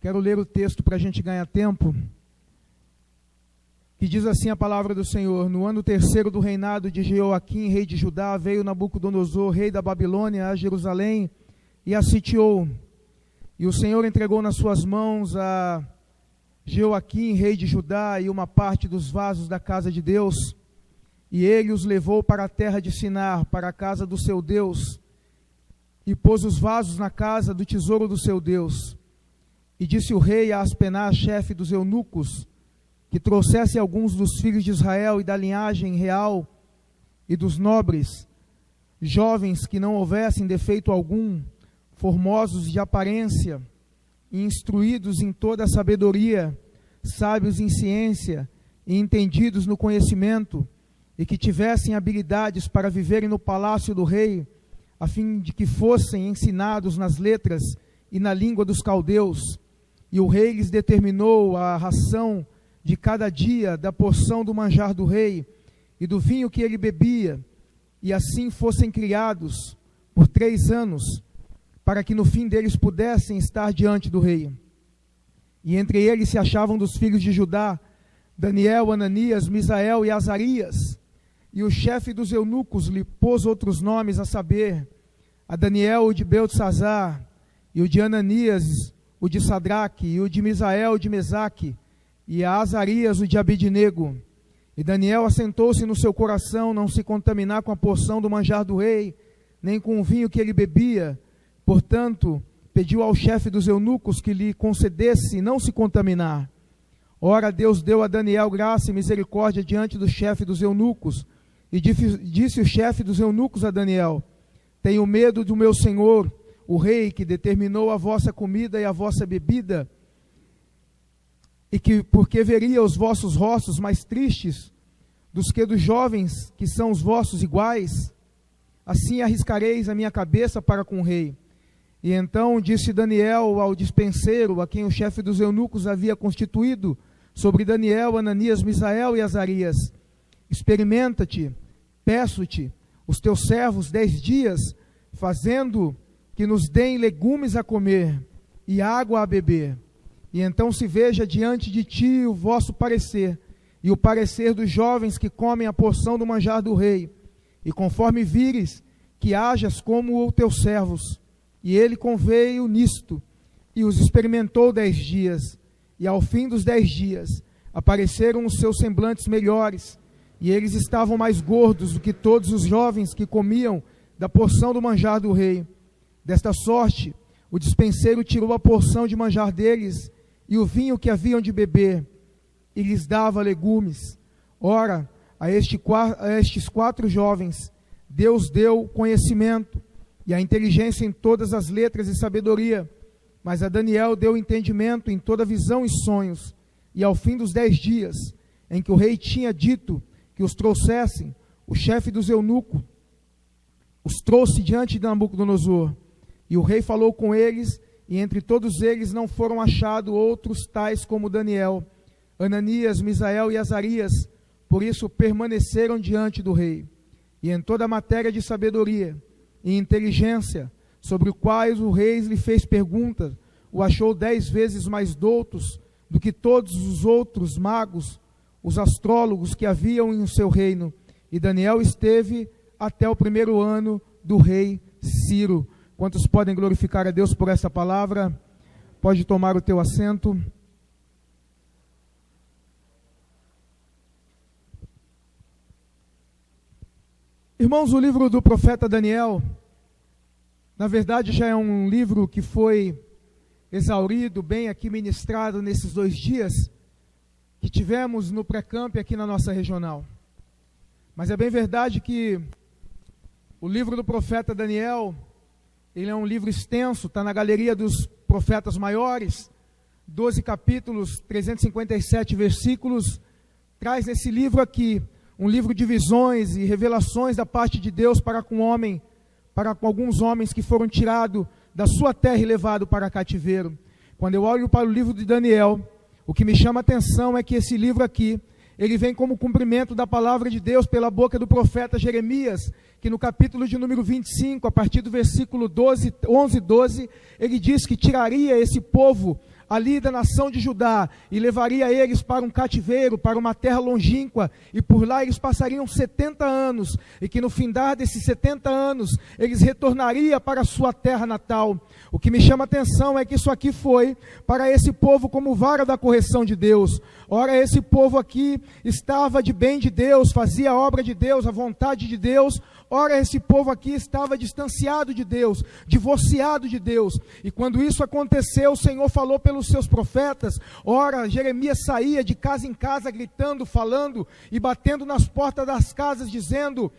Quero ler o texto para a gente ganhar tempo, que diz assim a palavra do Senhor: no ano terceiro do reinado de Jeoaquim, rei de Judá, veio Nabucodonosor, rei da Babilônia, a Jerusalém e a sitiou. E o Senhor entregou nas suas mãos a Jeoaquim, rei de Judá, e uma parte dos vasos da casa de Deus, e ele os levou para a terra de Sinar, para a casa do seu Deus, e pôs os vasos na casa do tesouro do seu Deus. E disse o rei a Aspenaz, chefe dos eunucos, que trouxesse alguns dos filhos de Israel e da linhagem real e dos nobres, jovens que não houvessem defeito algum, formosos de aparência, e instruídos em toda a sabedoria, sábios em ciência e entendidos no conhecimento, e que tivessem habilidades para viverem no palácio do rei, a fim de que fossem ensinados nas letras e na língua dos caldeus. E o rei lhes determinou a ração de cada dia da porção do manjar do rei e do vinho que ele bebia, e assim fossem criados por 3 anos, para que no fim deles pudessem estar diante do rei. E entre eles se achavam dos filhos de Judá, Daniel, Ananias, Misael e Azarias. E o chefe dos eunucos lhe pôs outros nomes, a saber, a Daniel o de Beltesazar, e o de Ananias o de Sadraque, e o de Misael o de Mesaque, e a Azarias o de Abednego. E Daniel assentou-se no seu coração não se contaminar com a porção do manjar do rei, nem com o vinho que ele bebia. Portanto, pediu ao chefe dos eunucos que lhe concedesse não se contaminar. Ora, Deus deu a Daniel graça e misericórdia diante do chefe dos eunucos. E disse o chefe dos eunucos a Daniel: tenho medo do meu senhor, o rei, que determinou a vossa comida e a vossa bebida, e que porque veria os vossos rostos mais tristes dos que dos jovens que são os vossos iguais, assim arriscareis a minha cabeça para com o rei. E então disse Daniel ao dispenseiro, a quem o chefe dos eunucos havia constituído, sobre Daniel, Ananias, Misael e Azarias: experimenta-te, peço-te, os teus servos 10 dias, fazendo que nos deem legumes a comer e água a beber. E então se veja diante de ti o vosso parecer, e o parecer dos jovens que comem a porção do manjar do rei, e conforme vires, que hajas como os teus servos. E ele conveio nisto, e os experimentou 10 dias, e ao fim dos 10 dias, apareceram os seus semblantes melhores, e eles estavam mais gordos do que todos os jovens que comiam da porção do manjar do rei. Desta sorte, o dispenseiro tirou a porção de manjar deles, e o vinho que haviam de beber, e lhes dava legumes. Ora, a estes 4 jovens, Deus deu conhecimento, e a inteligência em todas as letras e sabedoria, mas a Daniel deu entendimento em toda visão e sonhos. E ao fim dos 10 dias, em que o rei tinha dito que os trouxessem, o chefe dos eunucos os trouxe diante de Nabucodonosor. E o rei falou com eles, e entre todos eles não foram achados outros tais como Daniel, Ananias, Misael e Azarias, por isso permaneceram diante do rei. E em toda a matéria de sabedoria e inteligência, sobre os quais o rei lhe fez perguntas, o achou 10 vezes mais doutos do que todos os outros magos, os astrólogos que haviam em seu reino. E Daniel esteve até o 1º ano do rei Ciro. Quantos podem glorificar a Deus por essa palavra? Pode tomar o teu assento. Irmãos, o livro do profeta Daniel, na verdade já é um livro que foi exaurido, bem aqui ministrado nesses 2 dias que tivemos no pré-camp aqui na nossa regional. Mas é bem verdade que o livro do profeta Daniel, ele é um livro extenso, está na galeria dos profetas maiores, 12 capítulos, 357 versículos, traz nesse livro aqui um livro de visões e revelações da parte de Deus para com homem, para com alguns homens que foram tirados da sua terra e levados para cativeiro. Quando eu olho para o livro de Daniel, o que me chama a atenção é que esse livro aqui, ele vem como cumprimento da palavra de Deus pela boca do profeta Jeremias, que no capítulo de número 25, a partir do versículo 11 e 12, ele diz que tiraria esse povo ali da nação de Judá e levaria eles para um cativeiro, para uma terra longínqua, e por lá eles passariam 70 anos, e que no findar desses 70 anos, eles retornariam para a sua terra natal. O que me chama a atenção é que isso aqui foi para esse povo como vara da correção de Deus. Ora, esse povo aqui estava de bem de Deus, fazia a obra de Deus, a vontade de Deus. Ora, esse povo aqui estava distanciado de Deus, divorciado de Deus. E quando isso aconteceu, o Senhor falou pelos seus profetas. Ora, Jeremias saía de casa em casa gritando, falando e batendo nas portas das casas, dizendo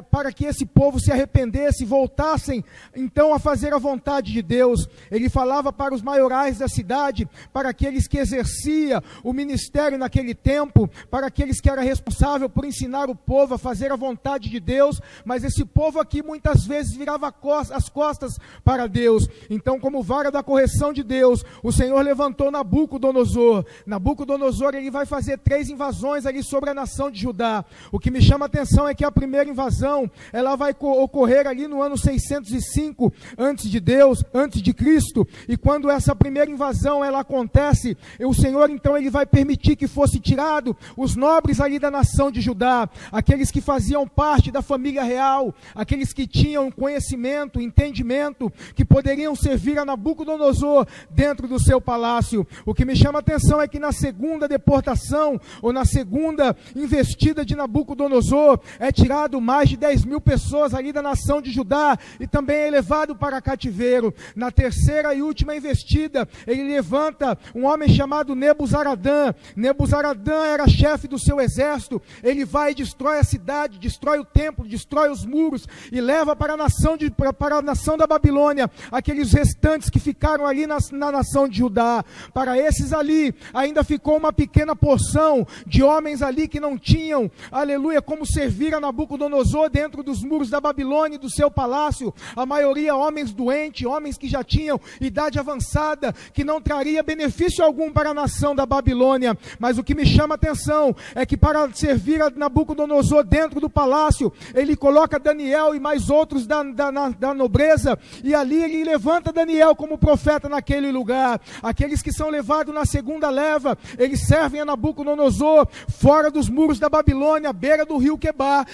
para que esse povo se arrependesse e voltassem então a fazer a vontade de Deus. Ele falava para os maiorais da cidade, para aqueles que exerciam o ministério naquele tempo, para aqueles que eram responsáveis por ensinar o povo a fazer a vontade de Deus, mas esse povo aqui muitas vezes virava as costas para Deus. Então, como vara da correção de Deus, o Senhor levantou Nabucodonosor. Nabucodonosor, ele vai fazer 3 invasões ali sobre a nação de Judá. O que me chama a atenção é que a primeira invasão, ela vai ocorrer ali no ano 605 antes de Cristo, e quando essa primeira invasão ela acontece, o Senhor então ele vai permitir que fosse tirado os nobres ali da nação de Judá, aqueles que faziam parte da família real, aqueles que tinham conhecimento, entendimento, que poderiam servir a Nabucodonosor dentro do seu palácio. O que me chama a atenção é que na segunda deportação, ou na segunda investida de Nabucodonosor, é tirado mais de 10.000 pessoas ali da nação de Judá, e também é levado para cativeiro. Na terceira e última investida, ele levanta um homem chamado Nebuzaradã. Nebuzaradã era chefe do seu exército. Ele vai e destrói a cidade, destrói o templo, destrói os muros, e leva para a nação da Babilônia aqueles restantes que ficaram ali na nação de Judá. Para esses ali, ainda ficou uma pequena porção de homens ali que não tinham, aleluia, como servir a Nabucodonosor dentro dos muros da Babilônia e do seu palácio. A maioria homens doentes, homens que já tinham idade avançada, que não traria benefício algum para a nação da Babilônia. Mas o que me chama a atenção é que para servir a Nabucodonosor dentro do palácio, ele coloca Daniel e mais outros da nobreza, e ali ele levanta Daniel como profeta naquele lugar. Aqueles que são levados na segunda leva, eles servem a Nabucodonosor fora dos muros da Babilônia, à beira do rio Quebar.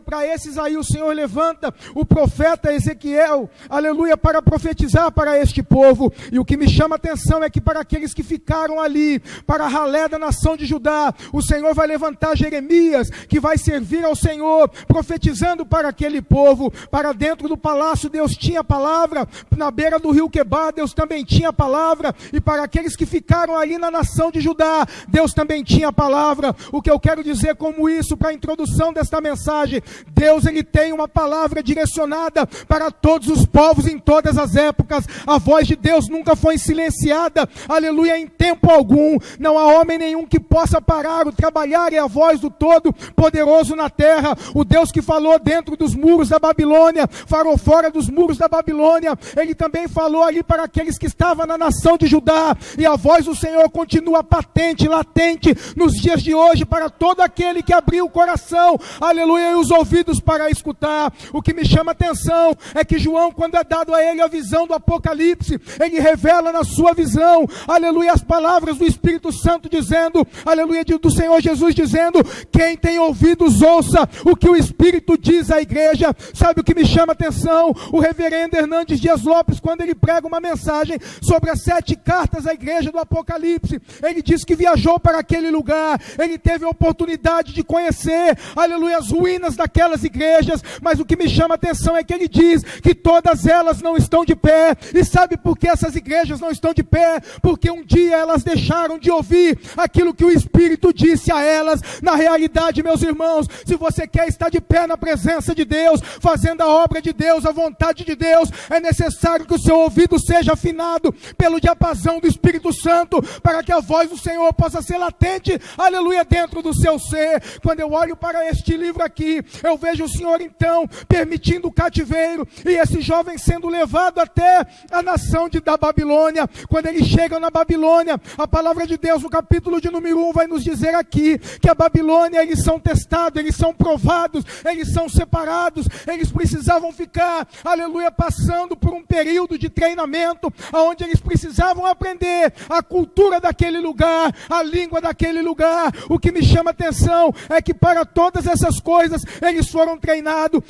Para esses aí o Senhor levanta o profeta Ezequiel, aleluia, para profetizar para este povo. E o que me chama a atenção é que para aqueles que ficaram ali, para a ralé da nação de Judá, o Senhor vai levantar Jeremias, que vai servir ao Senhor, profetizando para aquele povo. Para dentro do palácio Deus tinha palavra, na beira do rio Quebar Deus também tinha palavra, e para aqueles que ficaram ali na nação de Judá, Deus também tinha palavra. O que eu quero dizer como isso, para a introdução desta mensagem, Deus ele tem uma palavra direcionada para todos os povos em todas as épocas. A voz de Deus nunca foi silenciada, aleluia, em tempo algum. Não há homem nenhum que possa parar o trabalhar, é a voz do Todo-Poderoso na terra. O Deus que falou dentro dos muros da Babilônia, falou fora dos muros da Babilônia, ele também falou ali para aqueles que estavam na nação de Judá, e a voz do Senhor continua patente, latente nos dias de hoje para todo aquele que abriu o coração, aleluia, e os ouvidos para escutar. O que me chama a atenção é que João, quando é dado a ele a visão do Apocalipse, ele revela na sua visão, aleluia, as palavras do Espírito Santo dizendo, aleluia, do Senhor Jesus dizendo: quem tem ouvidos ouça o que o Espírito diz à igreja. Sabe o que me chama a atenção? O reverendo Hernandes Dias Lopes, quando ele prega uma mensagem sobre as 7 cartas à igreja do Apocalipse, ele diz que viajou para aquele lugar, ele teve a oportunidade de conhecer, aleluia, as ruínas daquelas igrejas, mas o que me chama a atenção é que ele diz que todas elas não estão de pé. E sabe por que essas igrejas não estão de pé? Porque um dia elas deixaram de ouvir aquilo que o Espírito disse a elas. Na realidade, meus irmãos, se você quer estar de pé na presença de Deus, fazendo a obra de Deus, a vontade de Deus, é necessário que o seu ouvido seja afinado pelo diapasão do Espírito Santo, para que a voz do Senhor possa ser latente, aleluia, dentro do seu ser. Quando eu olho para este livro aqui, eu vejo o Senhor então permitindo o cativeiro, e esse jovem sendo levado até a nação da Babilônia. Quando eles chegam na Babilônia, a palavra de Deus no capítulo de número 1 vai nos dizer aqui, que a Babilônia, eles são testados, eles são provados, eles são separados, eles precisavam ficar, aleluia, passando por um período de treinamento, onde eles precisavam aprender a cultura daquele lugar, a língua daquele lugar. O que me chama a atenção é que para todas essas coisas, eles foram treinados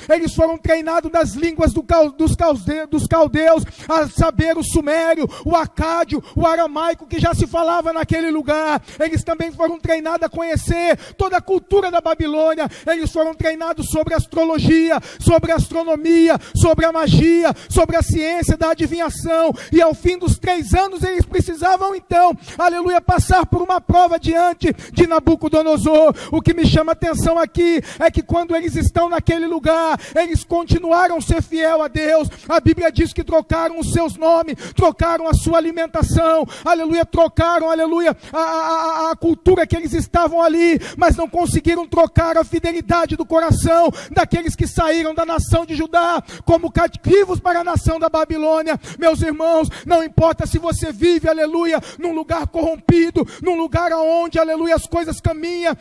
nas línguas dos caldeus, a saber o sumério, o acádio, o aramaico, que já se falava naquele lugar. Eles também foram treinados a conhecer toda a cultura da Babilônia. Eles foram treinados sobre astrologia, sobre a astronomia, sobre a magia, sobre a ciência da adivinhação. E ao fim dos 3 anos, eles precisavam então, aleluia, passar por uma prova diante de Nabucodonosor. O que me chama a atenção aqui é que quando eles estão naquele lugar, eles continuaram a ser fiel a Deus. A Bíblia diz que trocaram os seus nomes, trocaram a sua alimentação, aleluia, trocaram, aleluia, a cultura que eles estavam ali, mas não conseguiram trocar a fidelidade do coração daqueles que saíram da nação de Judá como cativos para a nação da Babilônia. Meus irmãos, não importa se você vive, aleluia, num lugar corrompido, num lugar onde, aleluia, as coisas caminham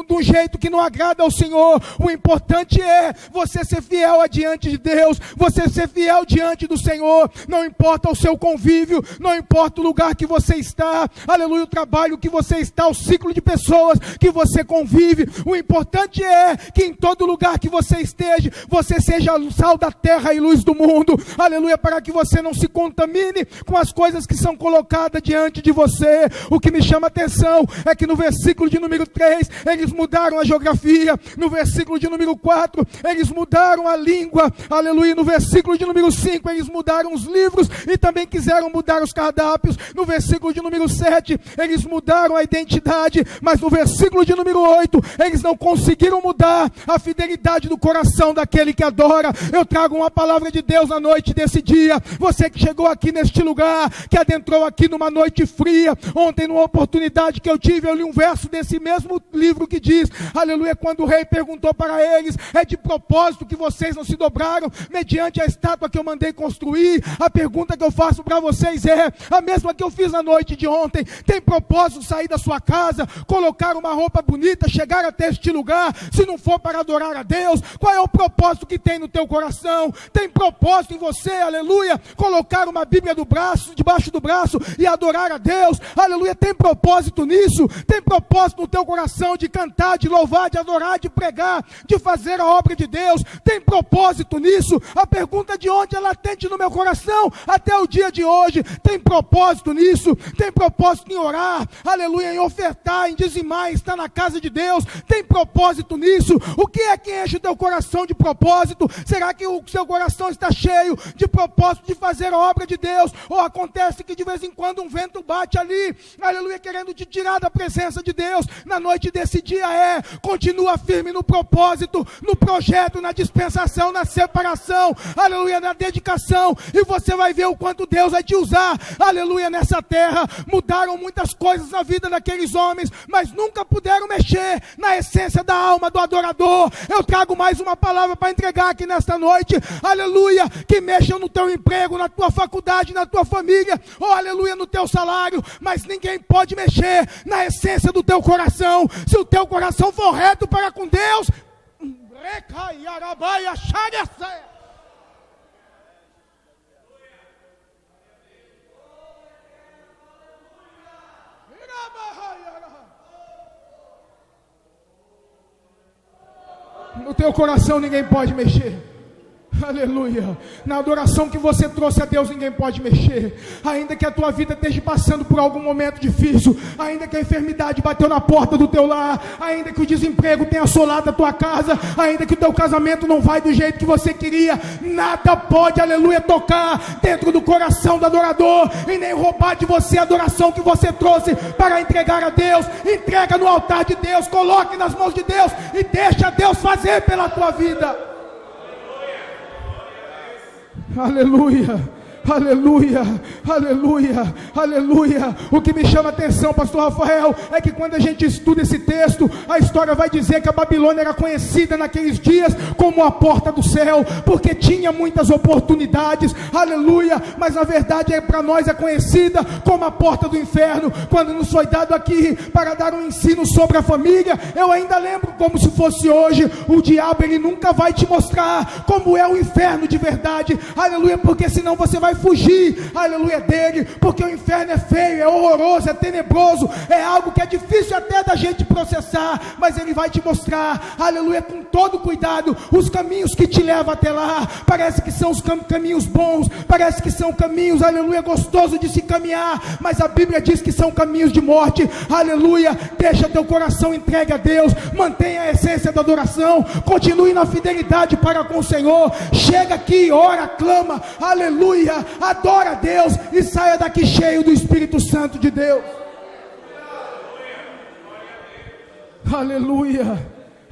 do jeito que não agrada ao Senhor. O importante é você ser fiel adiante de Deus, você ser fiel diante do Senhor. Não importa o seu convívio, não importa o lugar que você está, aleluia, o trabalho que você está, o ciclo de pessoas que você convive. O importante é que em todo lugar que você esteja, você seja sal da terra e luz do mundo, aleluia, para que você não se contamine com as coisas que são colocadas diante de você. O que me chama a atenção é que no versículo de número 3, eles mudaram a geografia, no versículo de número 4, eles mudaram a língua, aleluia, no versículo de número 5, eles mudaram os livros e também quiseram mudar os cardápios, no versículo de número 7, eles mudaram a identidade, mas no versículo de número 8, eles não conseguiram mudar a fidelidade do coração daquele que adora. Eu trago uma palavra de Deus na noite desse dia. Você que chegou aqui neste lugar, que adentrou aqui numa noite fria, ontem numa oportunidade que eu tive, eu li um verso desse mesmo livro que diz, aleluia, quando o rei perguntou para eles, é de propósito que vocês não se dobraram mediante a estátua que eu mandei construir? A pergunta que eu faço para vocês é a mesma que eu fiz na noite de ontem. Tem propósito sair da sua casa, colocar uma roupa bonita, chegar até este lugar, se não for para adorar a Deus? Qual é o propósito que tem no teu coração? Tem propósito em você, aleluia, colocar uma Bíblia debaixo do braço e adorar a Deus? Aleluia, tem propósito nisso? Tem propósito no teu coração de cantar, de louvar, de adorar, de pregar, de fazer a obra de Deus? Tem propósito nisso? A pergunta de ontem é latente no meu coração até o dia de hoje. Tem propósito nisso? Tem propósito em orar, aleluia, em ofertar, em dizimar, em estar na casa de Deus? Tem propósito nisso? O que é que enche o teu coração de propósito? Será que o seu coração está cheio de propósito de fazer a obra de Deus? Ou acontece que de vez em quando um vento bate ali, aleluia, querendo te tirar da presença de Deus? Na noite desse dia continua firme no propósito, no projeto, na dispensação, na separação, aleluia, na dedicação, e você vai ver o quanto Deus vai te usar, aleluia, nessa terra. Mudaram muitas coisas na vida daqueles homens, mas nunca puderam mexer na essência da alma do adorador. Eu trago mais uma palavra para entregar aqui nesta noite, aleluia, que mexam no teu emprego, na tua faculdade, na tua família, ou aleluia, no teu salário, mas ninguém pode mexer na essência do teu coração. Se o teu coração for reto para com Deus, no teu coração ninguém pode mexer. Aleluia. Na adoração que você trouxe a Deus, ninguém pode mexer. Ainda que a tua vida esteja passando por algum momento difícil, ainda que a enfermidade bateu na porta do teu lar, ainda que o desemprego tenha assolado a tua casa, ainda que o teu casamento não vai do jeito que você queria, nada pode, aleluia, tocar dentro do coração do adorador e nem roubar de você a adoração que você trouxe para entregar a Deus. Entrega no altar de Deus, coloque nas mãos de Deus e deixa Deus fazer pela tua vida. Aleluia. aleluia, aleluia, aleluia. O que me chama a atenção, pastor Rafael, é que quando a gente estuda esse texto, a história vai dizer que a Babilônia era conhecida naqueles dias como a porta do céu, porque tinha muitas oportunidades, aleluia, mas na verdade para nós é conhecida como a porta do inferno. Quando nos foi dado aqui para dar um ensino sobre a família, eu ainda lembro como se fosse hoje. O diabo, ele nunca vai te mostrar como é o inferno de verdade, aleluia, porque senão você vai fugir, aleluia, dele, porque o inferno é feio, é horroroso, é tenebroso, é algo que é difícil até da gente processar, mas ele vai te mostrar, aleluia, com todo cuidado, os caminhos que te levam até lá. Parece que são os caminhos bons, parece que são caminhos, aleluia, gostoso de se caminhar, mas a Bíblia diz que são caminhos de morte, aleluia. Deixa teu coração entregue a Deus, mantenha a essência da adoração, continue na fidelidade para com o Senhor, chega aqui, ora, clama, aleluia, adora a Deus e saia daqui cheio do Espírito Santo de Deus. Aleluia,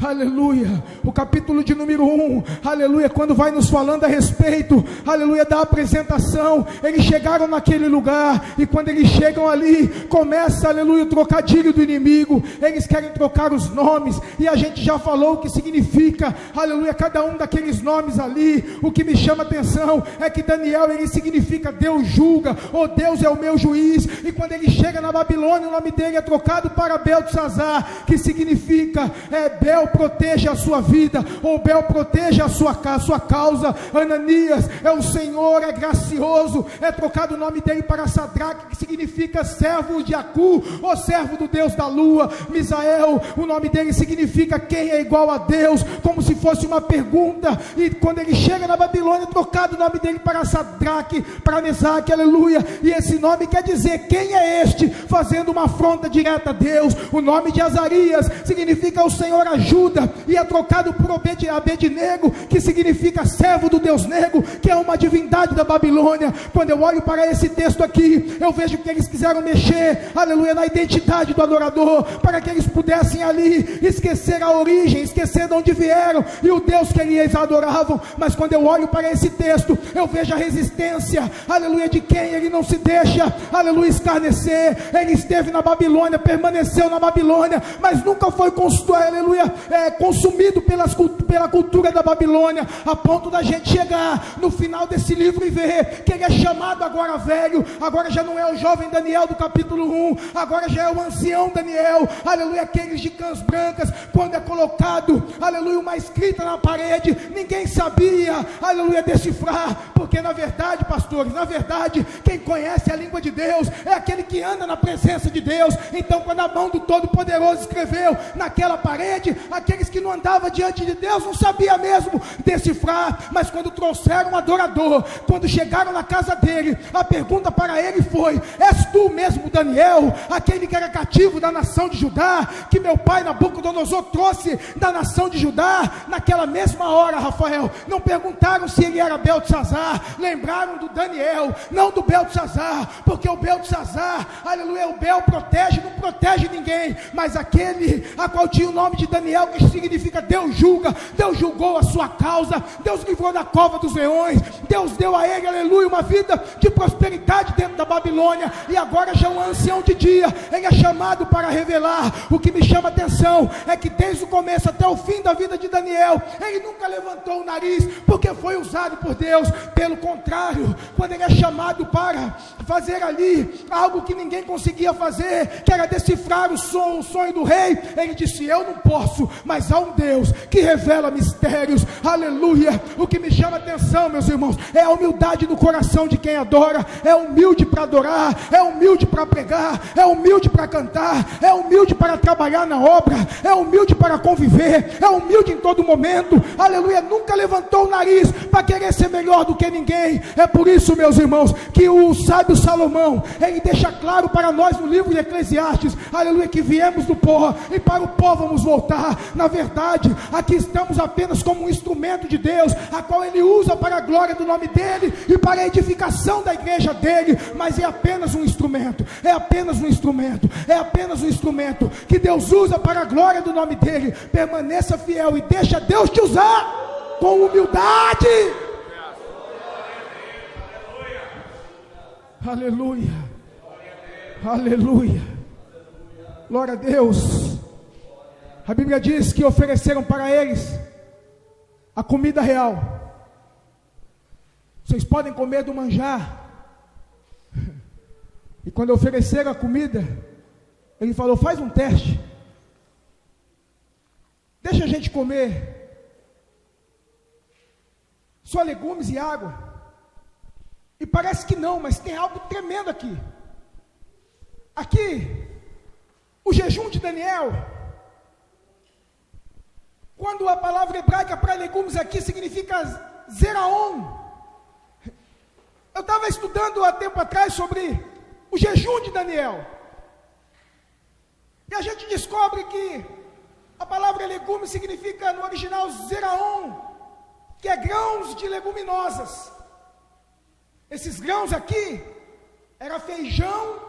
aleluia. O capítulo de número 1, aleluia, quando vai nos falando a respeito, aleluia, da apresentação. Eles chegaram naquele lugar, e quando eles chegam ali, começa, aleluia, o trocadilho do inimigo. Eles querem trocar os nomes, e a gente já falou o que significa, aleluia, cada um daqueles nomes ali. O que me chama a atenção é que Daniel, ele significa Deus julga, ou Deus é o meu juiz. E quando ele chega na Babilônia, o nome dele é trocado para Beltesazar, que significa Bel proteja a sua vida, ou Bel proteja a sua causa. Ananias é o Senhor, é gracioso, é trocado o nome dele para Sadraque, que significa servo de Acu, ou servo do Deus da lua. Misael, o nome dele significa quem é igual a Deus, como se fosse uma pergunta. E quando ele chega na Babilônia, é trocado o nome dele para Sadraque, para Mesaque, aleluia, e esse nome quer dizer quem é este, fazendo uma afronta direta a Deus. O nome de Azarias significa o Senhor ajuda, e é trocado por Abednego, que significa servo do Deus Nego, que é uma divindade da Babilônia. Quando eu olho para esse texto aqui, eu vejo que eles quiseram mexer, aleluia, na identidade do adorador, para que eles pudessem ali esquecer a origem, esquecer de onde vieram e o Deus que eles adoravam. Mas quando eu olho para esse texto, eu vejo a resistência, aleluia, de quem ele não se deixa, aleluia, escarnecer. Ele esteve na Babilônia, permaneceu na Babilônia, mas nunca foi aleluia, consumido pela cultura da Babilônia, a ponto da gente chegar no final desse livro e ver que ele é chamado agora velho. Agora já não é o jovem Daniel do capítulo 1, agora já é o ancião Daniel, aleluia, aqueles de cãs brancas. Quando é colocado, aleluia, uma escrita na parede, ninguém sabia, aleluia, decifrar, porque na verdade, pastores, na verdade, quem conhece a língua de Deus é aquele que anda na presença de Deus. Então quando a mão do Todo-Poderoso escreveu naquela parede, aqueles que não andavam diante de Deus não sabiam mesmo decifrar. Mas quando trouxeram um adorador, quando chegaram na casa dele, a pergunta para ele foi: és tu mesmo Daniel, aquele que era cativo da nação de Judá, que meu pai Nabucodonosor trouxe da nação de Judá? Naquela mesma hora, Rafael, não perguntaram se ele era Beltesazar, lembraram do Daniel, não do Beltesazar, porque o Beltesazar, aleluia, o Bel protege, não protege ninguém, mas aquele a qual tinha o nome de Daniel, que significa Deus julga. Deus julgou a sua causa, Deus livrou da cova dos leões, Deus deu a ele, aleluia, uma vida de prosperidade dentro da Babilônia, e agora já é um ancião de dia, ele é chamado para revelar. O que me chama a atenção é que desde o começo até o fim da vida de Daniel, ele nunca levantou o nariz, porque foi usado por Deus. Pelo contrário, quando ele é chamado para fazer ali algo que ninguém conseguia fazer, que era decifrar o sonho do rei, ele disse: eu não posso, mas há um Deus que revela mistérios, aleluia. O que me chama a atenção, meus irmãos, é a humildade do coração de quem adora. É humilde para adorar, é humilde para pregar, é humilde para cantar, é humilde para trabalhar na obra, é humilde para conviver, é humilde em todo momento, aleluia. Nunca levantou o nariz para querer ser melhor do que ninguém. É por isso, meus irmãos, que o sábio Salomão, ele deixa claro para nós no livro de Eclesiastes, aleluia, que viemos do pó e para o pó vamos voltar. Na verdade, aqui estamos apenas como um instrumento de Deus, a qual ele usa para a glória do nome dele e para a edificação da igreja dele, mas é apenas um instrumento, é apenas um instrumento, é apenas um instrumento que Deus usa para a glória do nome dele. Permaneça fiel e deixa Deus te usar com humildade. Aleluia. Aleluia. Glória a Deus. A Bíblia diz que ofereceram para eles a comida real. Vocês podem comer do manjar. E quando ofereceram a comida, ele falou: faz um teste. Deixa a gente comer só legumes e água. E parece que não, mas tem algo tremendo aqui. Aqui, o jejum de Daniel, quando a palavra hebraica para legumes aqui significa zeraon. Eu estava estudando há tempo atrás sobre o jejum de Daniel. E a gente descobre que a palavra legume significa no original zeraon, que é grãos de leguminosas. Esses grãos aqui era feijão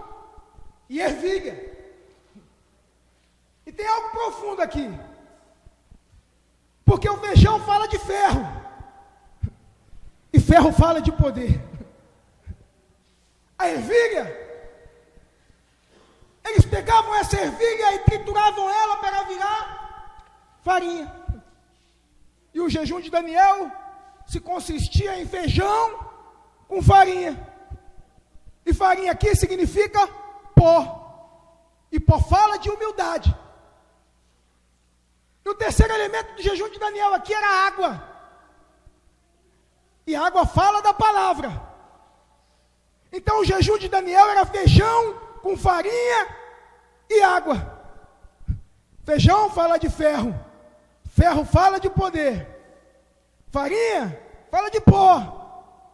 e ervilha. E tem algo profundo aqui. Porque o feijão fala de ferro. E ferro fala de poder. A ervilha, eles pegavam essa ervilha e trituravam ela para virar farinha. E o jejum de Daniel se consistia em feijão com farinha. E farinha aqui significa pó. E pó fala de humildade. E o terceiro elemento do jejum de Daniel aqui era água. E água fala da palavra. Então o jejum de Daniel era feijão com farinha e água. Feijão fala de ferro. Ferro fala de poder. Farinha fala de pó.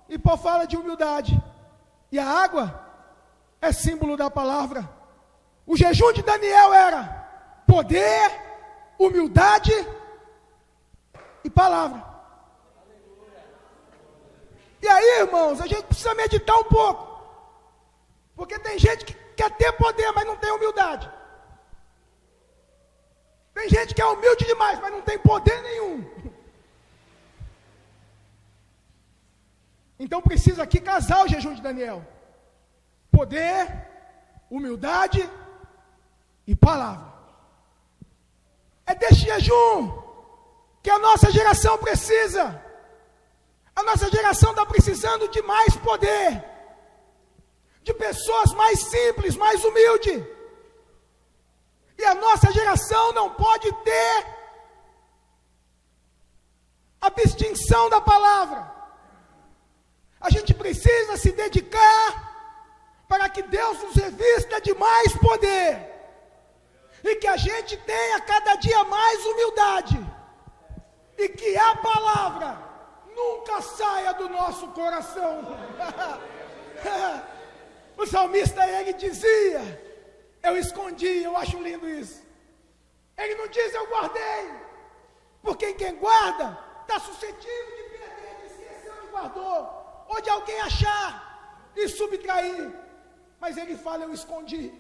E pó fala de humildade. E a água é símbolo da palavra. O jejum de Daniel era poder, humildade e palavra. E aí, irmãos, a gente precisa meditar um pouco. Porque tem gente que quer ter poder, mas não tem humildade. Tem gente que é humilde demais, mas não tem poder nenhum. Então precisa aqui casar o jejum de Daniel. Poder, humildade e palavra. É deste jejum que a nossa geração precisa. A nossa geração está precisando de mais poder. De pessoas mais simples, mais humildes. E a nossa geração não pode ter a distinção da palavra. A gente precisa se dedicar para que Deus nos revista de mais poder. E que a gente tenha cada dia mais humildade. E que a palavra nunca saia do nosso coração. O salmista, ele dizia: eu escondi. Eu acho lindo isso. Ele não diz eu guardei, porque quem guarda está suscetível de perder, de esquecer onde guardou, ou de alguém achar e subtrair. Mas ele fala eu escondi,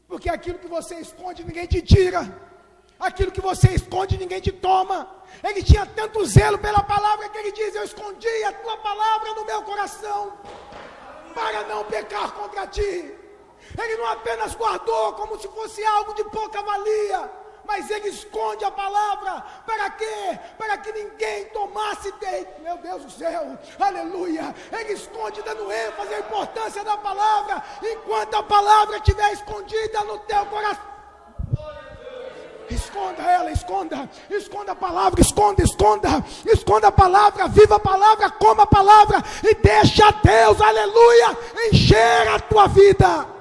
porque aquilo que você esconde ninguém te tira, aquilo que você esconde ninguém te toma. Ele tinha tanto zelo pela palavra que ele diz: eu escondi a tua palavra no meu coração para não pecar contra ti. Ele não apenas guardou como se fosse algo de pouca valia, mas ele esconde a palavra. Para quê? Para que ninguém tomasse dele. Meu Deus do céu, aleluia. Ele esconde, dando ênfase à importância da palavra, enquanto a palavra estiver escondida no teu coração. Esconda ela, esconda a palavra, esconda a palavra, viva a palavra, coma a palavra e deixa Deus, aleluia, encher a tua vida.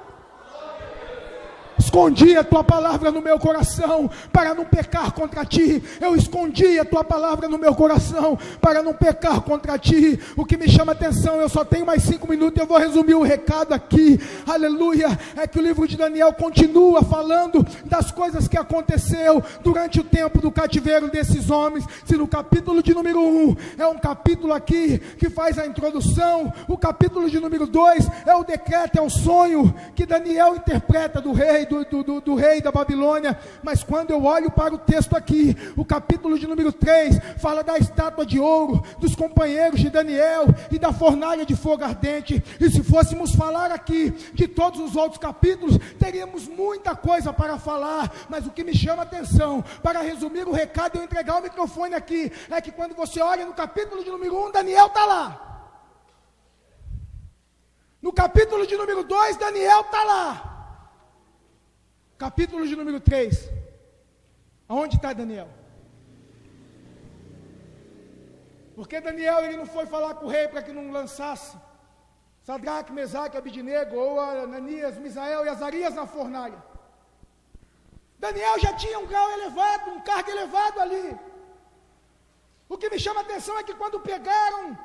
Escondi a tua palavra no meu coração para não pecar contra ti. Eu escondi a tua palavra no meu coração para não pecar contra ti. O que me chama a atenção, eu só tenho mais 5 minutos, eu vou resumir o recado aqui, aleluia, é que o livro de Daniel continua falando das coisas que aconteceu durante o tempo do cativeiro desses homens. Se no capítulo de número 1 é um capítulo aqui que faz a introdução, o capítulo de número 2 é o decreto, é o sonho que Daniel interpreta do rei, do rei da Babilônia. Mas quando eu olho para o texto aqui, o capítulo de número 3, fala da estátua de ouro, dos companheiros de Daniel e da fornalha de fogo ardente. E se fôssemos falar aqui de todos os outros capítulos, teríamos muita coisa para falar, mas o que me chama a atenção, para resumir o recado e eu entregar o microfone aqui, é que quando você olha no capítulo de número 1, Daniel está lá. No capítulo de número 2, Daniel está lá. Capítulo de número 3, aonde está Daniel? Porque Daniel ele não foi falar com o rei para que não lançasse Sadraque, Mesaque, Abidnego, ou Ananias, Misael e Azarias na fornalha. Daniel já tinha um grau elevado, um cargo elevado ali. O que me chama a atenção é que quando pegaram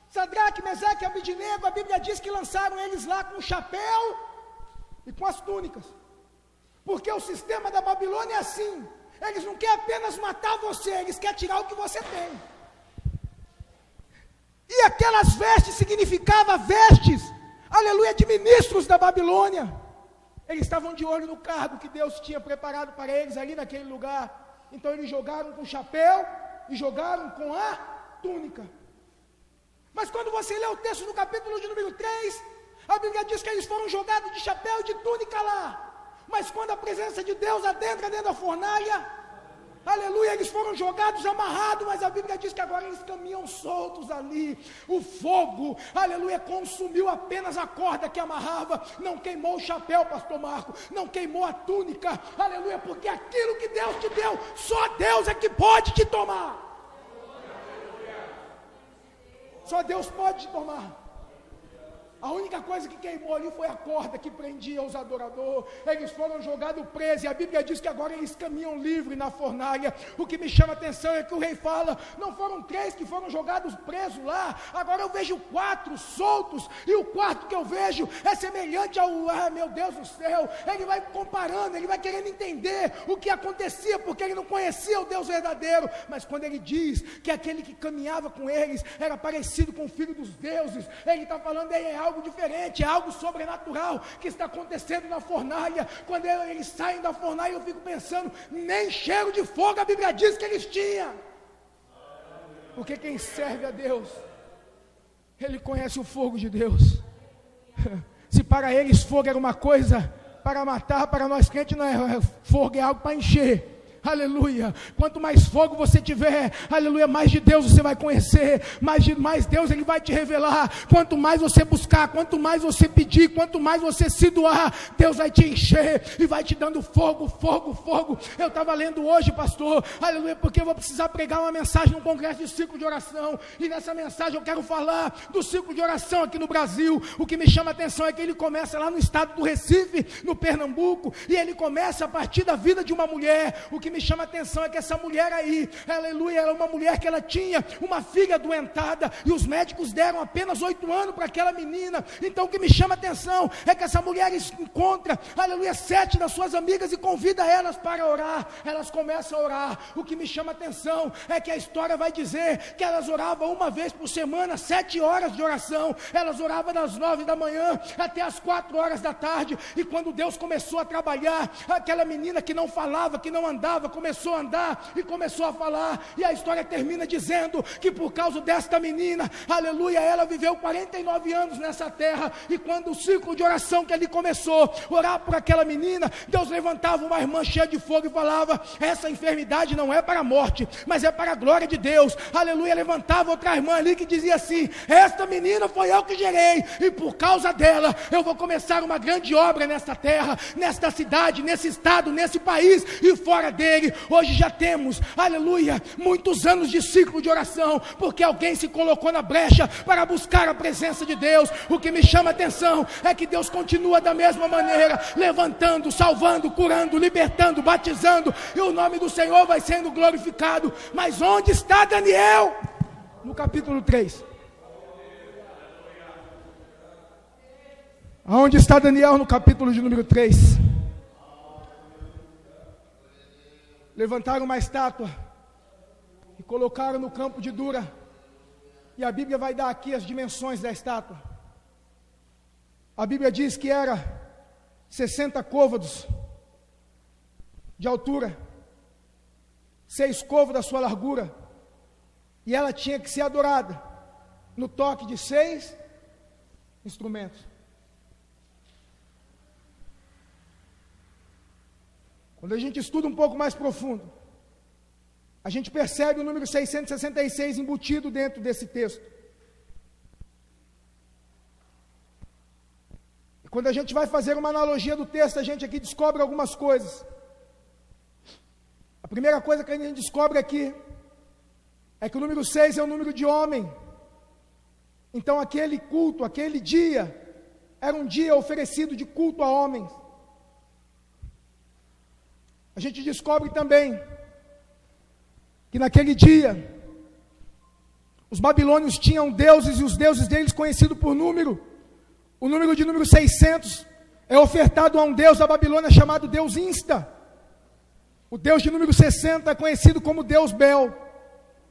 Sadraque, Mesaque e Abidnego, a Bíblia diz que lançaram eles lá com o chapéu e com as túnicas. Porque o sistema da Babilônia é assim. Eles não querem apenas matar você, eles querem tirar o que você tem. E aquelas vestes significavam vestes, aleluia, de ministros da Babilônia. Eles estavam de olho no cargo que Deus tinha preparado para eles ali naquele lugar. Então eles jogaram com o chapéu e jogaram com a túnica. Mas quando você lê o texto no capítulo de número 3, a Bíblia diz que eles foram jogados de chapéu e de túnica lá. Mas quando a presença de Deus adentra dentro da fornalha, aleluia, eles foram jogados, amarrados, mas a Bíblia diz que agora eles caminham soltos ali. O fogo, aleluia, consumiu apenas a corda que amarrava, não queimou o chapéu, pastor Marco, não queimou a túnica, aleluia, porque aquilo que Deus te deu, só Deus é que pode te tomar. Só Deus pode te tomar. A única coisa que queimou ali foi a corda que prendia os adoradores. Eles foram jogados presos, e a Bíblia diz que agora eles caminham livres na fornalha. O que me chama a atenção é que o rei fala, não foram 3 que foram jogados presos lá, agora eu vejo 4 soltos, e o quarto que eu vejo é semelhante ao, meu Deus do céu. Ele vai comparando, ele vai querendo entender o que acontecia, porque ele não conhecia o Deus verdadeiro. Mas quando ele diz que aquele que caminhava com eles era parecido com o filho dos deuses, ele está falando é algo diferente, é algo sobrenatural que está acontecendo na fornalha. Quando eles saem da fornalha, eu fico pensando, nem cheiro de fogo a Bíblia diz que eles tinham. Porque quem serve a Deus, ele conhece o fogo de Deus. Se para eles fogo era uma coisa para matar, para nós crentes não é. Fogo é algo para encher. Aleluia, quanto mais fogo você tiver, aleluia, mais de Deus você vai conhecer, mais Deus ele vai te revelar. Quanto mais você buscar, quanto mais você pedir, quanto mais você se doar, Deus vai te encher e vai te dando fogo, fogo, fogo. Eu estava lendo hoje, pastor, aleluia, porque eu vou precisar pregar uma mensagem no congresso de ciclo de oração, e nessa mensagem eu quero falar do ciclo de oração aqui no Brasil. O que me chama a atenção é que ele começa lá no estado do Recife, no Pernambuco, e ele começa a partir da vida de uma mulher. O que me chama a atenção é que essa mulher aí, aleluia, era uma mulher que ela tinha uma filha adoentada, e os médicos deram apenas 8 anos para aquela menina. Então o que me chama a atenção é que essa mulher encontra, aleluia, 7 das suas amigas e convida elas para orar. Elas começam a orar. O que me chama a atenção é que a história vai dizer que elas oravam uma vez por semana, 7 horas de oração. Elas oravam das 9 da manhã até as 4 horas da tarde, e quando Deus começou a trabalhar, aquela menina que não falava, que não andava, começou a andar e começou a falar. E a história termina dizendo que por causa desta menina, aleluia, ela viveu 49 anos nessa terra. E quando o ciclo de oração que ali começou, orar por aquela menina, Deus levantava uma irmã cheia de fogo e falava, essa enfermidade não é para a morte, mas é para a glória de Deus. Aleluia, levantava outra irmã ali que dizia assim, esta menina foi eu que gerei, e por causa dela eu vou começar uma grande obra nesta terra, nesta cidade, nesse estado, nesse país e fora dele. Hoje já temos, aleluia, muitos anos de ciclo de oração, porque alguém se colocou na brecha para buscar a presença de Deus. O que me chama a atenção é que Deus continua da mesma maneira, levantando, salvando, curando, libertando, batizando, e o nome do Senhor vai sendo glorificado. Mas onde está Daniel? No capítulo 3. Aonde está Daniel no capítulo de número 3? Levantaram uma estátua e colocaram no campo de Dura, e a Bíblia vai dar aqui as dimensões da estátua. A Bíblia diz que era 60 côvados de altura, 6 côvados da sua largura, e ela tinha que ser adorada no toque de 6 instrumentos. Quando a gente estuda um pouco mais profundo, a gente percebe o número 666 embutido dentro desse texto. E quando a gente vai fazer uma analogia do texto, a gente aqui descobre algumas coisas. A primeira coisa que a gente descobre aqui é que o número 6 é o número de homem. Então aquele culto, aquele dia, era um dia oferecido de culto a homens. A gente descobre também que naquele dia, os babilônios tinham deuses, e os deuses deles conhecidos por número. O número de número 600 é ofertado a um deus da Babilônia chamado Deus Insta. O deus de número 60 é conhecido como Deus Bel.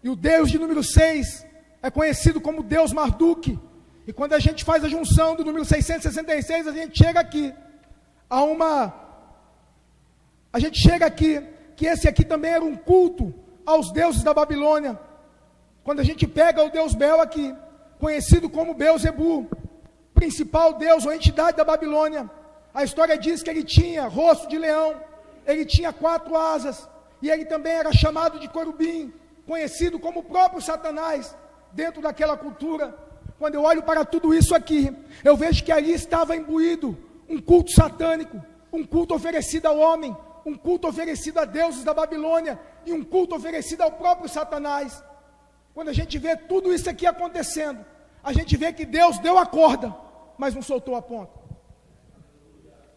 E o deus de número 6 é conhecido como Deus Marduk. E quando a gente faz a junção do número 666, a gente chega aqui que esse aqui também era um culto aos deuses da Babilônia. Quando a gente pega o Deus Bel aqui, conhecido como Belzebu, principal deus ou entidade da Babilônia, a história diz que ele tinha rosto de leão, ele tinha 4 asas, e ele também era chamado de Corubim, conhecido como o próprio Satanás, dentro daquela cultura. Quando eu olho para tudo isso aqui, eu vejo que ali estava imbuído um culto satânico, um culto oferecido ao homem, um culto oferecido a deuses da Babilônia, e um culto oferecido ao próprio Satanás. Quando a gente vê tudo isso aqui acontecendo, a gente vê que Deus deu a corda, mas não soltou a ponta.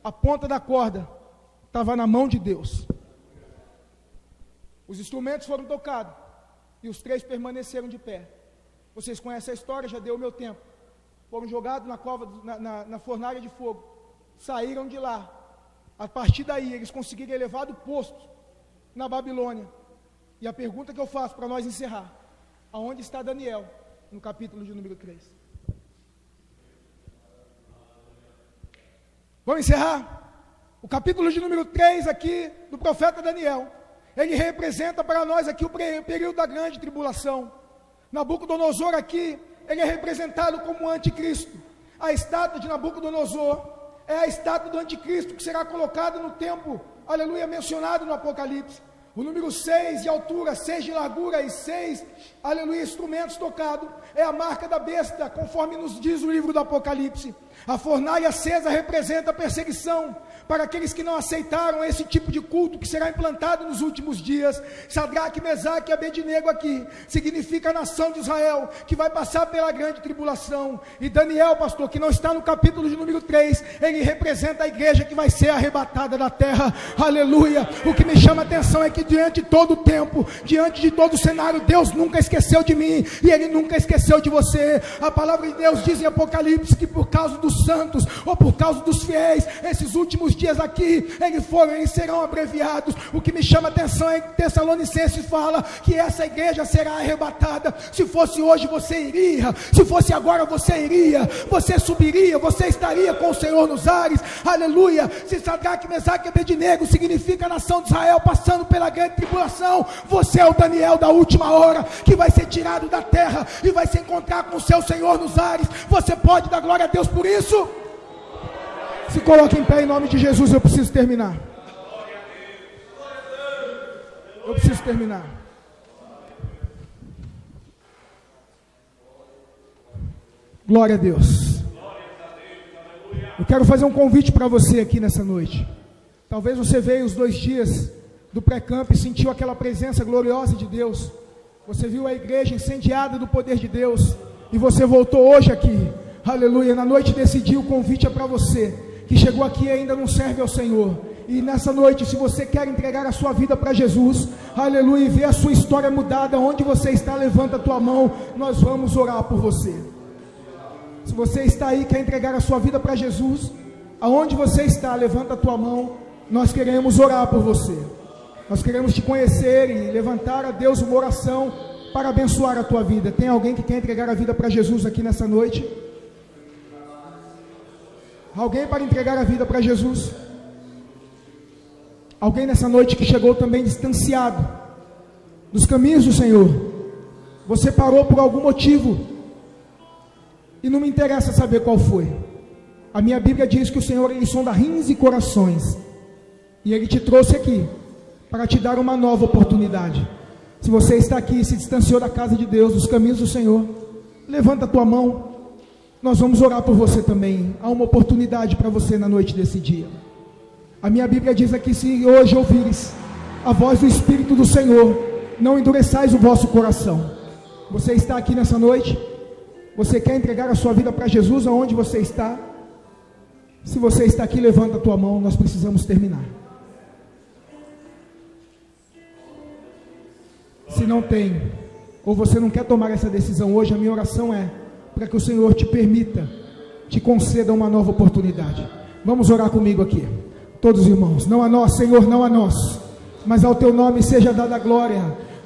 A ponta da corda estava na mão de Deus. Os instrumentos foram tocados, e os 3 permaneceram de pé. Vocês conhecem a história, já deu o meu tempo. Foram jogados na cova, na fornalha de fogo, saíram de lá. A partir daí, eles conseguiram elevar do posto na Babilônia. E a pergunta que eu faço para nós encerrar: aonde está Daniel no capítulo de número 3? Vamos encerrar? O capítulo de número 3 aqui, do profeta Daniel, ele representa para nós aqui o período da grande tribulação. Nabucodonosor aqui, ele é representado como anticristo. A estátua de Nabucodonosor é a estátua do anticristo que será colocada no templo, aleluia, mencionado no Apocalipse. O número 6 de altura, 6 de largura e 6, aleluia, instrumentos tocados, é a marca da besta, conforme nos diz o livro do Apocalipse. A fornalha acesa representa a perseguição para aqueles que não aceitaram esse tipo de culto que será implantado nos últimos dias. Sadraque, Mesaque e Abednego aqui significa a nação de Israel, que vai passar pela grande tribulação. E Daniel, pastor, que não está no capítulo de número 3, ele representa a igreja que vai ser arrebatada da terra, aleluia. O que me chama a atenção é que diante de todo o tempo, diante de todo o cenário, Deus nunca esqueceu de mim, e Ele nunca esqueceu de você. A palavra de Deus diz em Apocalipse que por causa dos santos, ou por causa dos fiéis, esses últimos dias aqui, eles serão abreviados. O que me chama a atenção é que Tessalonicenses fala que essa igreja será arrebatada. Se fosse hoje, você iria; se fosse agora, você iria, você subiria, você estaria com o Senhor nos ares, aleluia. Se Sadraque, Mesaque e Abednego significa a nação de Israel passando pela grande tribulação, você é o Daniel da última hora, que vai ser tirado da terra e vai se encontrar com o seu Senhor nos ares. Você pode dar glória a Deus por isso? Se coloque em pé em nome de Jesus. Eu preciso terminar. Glória a Deus. Eu quero fazer um convite para você aqui nessa noite. Talvez você veio os 2 dias do pré-camp e sentiu aquela presença gloriosa de Deus. Você viu a igreja incendiada do poder de Deus, e você voltou hoje aqui, aleluia. Na noite desse dia, o convite é para você que chegou aqui e ainda não serve ao Senhor. E nessa noite, se você quer entregar a sua vida para Jesus, aleluia, e ver a sua história mudada, onde você está, levanta a tua mão, nós vamos orar por você. Se você está aí, quer entregar a sua vida para Jesus, aonde você está, levanta a tua mão, nós queremos orar por você. Nós queremos te conhecer e levantar a Deus uma oração para abençoar a tua vida. Tem alguém que quer entregar a vida para Jesus aqui nessa noite? Alguém para entregar a vida para Jesus? Alguém nessa noite que chegou também distanciado dos caminhos do Senhor. Você parou por algum motivo, e não me interessa saber qual foi. A minha Bíblia diz que o Senhor, Ele sonda rins e corações, e Ele te trouxe aqui para te dar uma nova oportunidade. Se você está aqui e se distanciou da casa de Deus, dos caminhos do Senhor, levanta a tua mão, nós vamos orar por você também. Há uma oportunidade para você na noite desse dia. A minha Bíblia diz aqui: se hoje ouvires a voz do Espírito do Senhor, não endureçais o vosso coração. Você está aqui nessa noite, você quer entregar a sua vida para Jesus aonde você está? Se você está aqui, levanta a tua mão, nós precisamos terminar. Se não tem, ou você não quer tomar essa decisão hoje, a minha oração é para que o Senhor te permita, te conceda uma nova oportunidade. Vamos orar comigo aqui, todos os irmãos. Não a nós, Senhor, não a nós, mas ao teu nome seja dada a glória,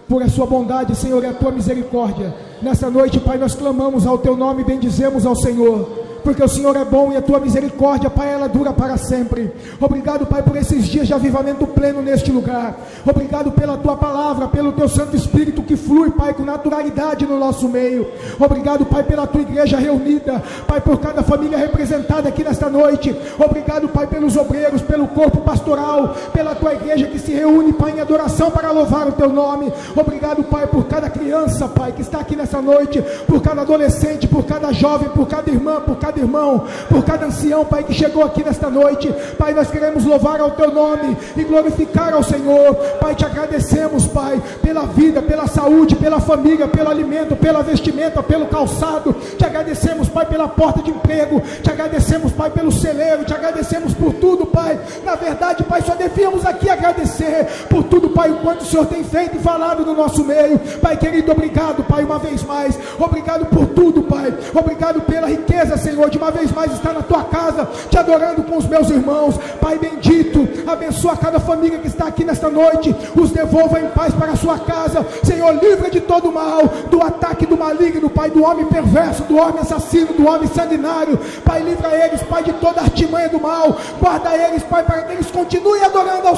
por a sua bondade, Senhor, e a tua misericórdia. Nessa noite, Pai, nós clamamos ao teu nome e bendizemos ao Senhor, porque o Senhor é bom e a tua misericórdia, Pai, ela dura para sempre. Obrigado, Pai, por esses dias de avivamento pleno neste lugar. Obrigado pela tua palavra, pelo teu Santo Espírito que flui, Pai, com naturalidade no nosso meio. Obrigado, Pai, pela tua igreja reunida, Pai, por cada família representada aqui nesta noite. Obrigado, Pai, pelos obreiros, pelo corpo pastoral, pela tua igreja que se reúne, Pai, em adoração para louvar o teu nome. Obrigado, Pai, por cada criança, Pai, que está aqui nessa noite, por cada adolescente, por cada jovem, por cada irmã, por cada irmão, por cada ancião, Pai, que chegou aqui nesta noite. Pai, nós queremos louvar ao teu nome e glorificar ao Senhor. Pai, te agradecemos, Pai, pela vida, pela saúde, pela família, pelo alimento, pela vestimenta, pelo calçado. Te agradecemos, Pai, pela porta de emprego. Te agradecemos, Pai, pelo celeiro. Te agradecemos por tudo, Pai. Na verdade, Pai, só devíamos aqui agradecer por tudo, Pai, o quanto o Senhor tem feito e falado no nosso meio. Pai querido, obrigado, Pai, uma vez mais. Obrigado por tudo, Pai. Obrigado pela riqueza, Senhor, de uma vez mais estar na tua casa, te adorando com os meus irmãos. Pai bendito, abençoa cada família que está aqui nesta noite, os devolva em paz para a sua casa. Senhor, livra de todo mal, do ataque do maligno, Pai, do homem perverso, do homem assassino, do homem sanguinário. Pai, livra eles, Pai, de toda artimanha do mal. Guarda eles, Pai, para que eles continuem adorando ao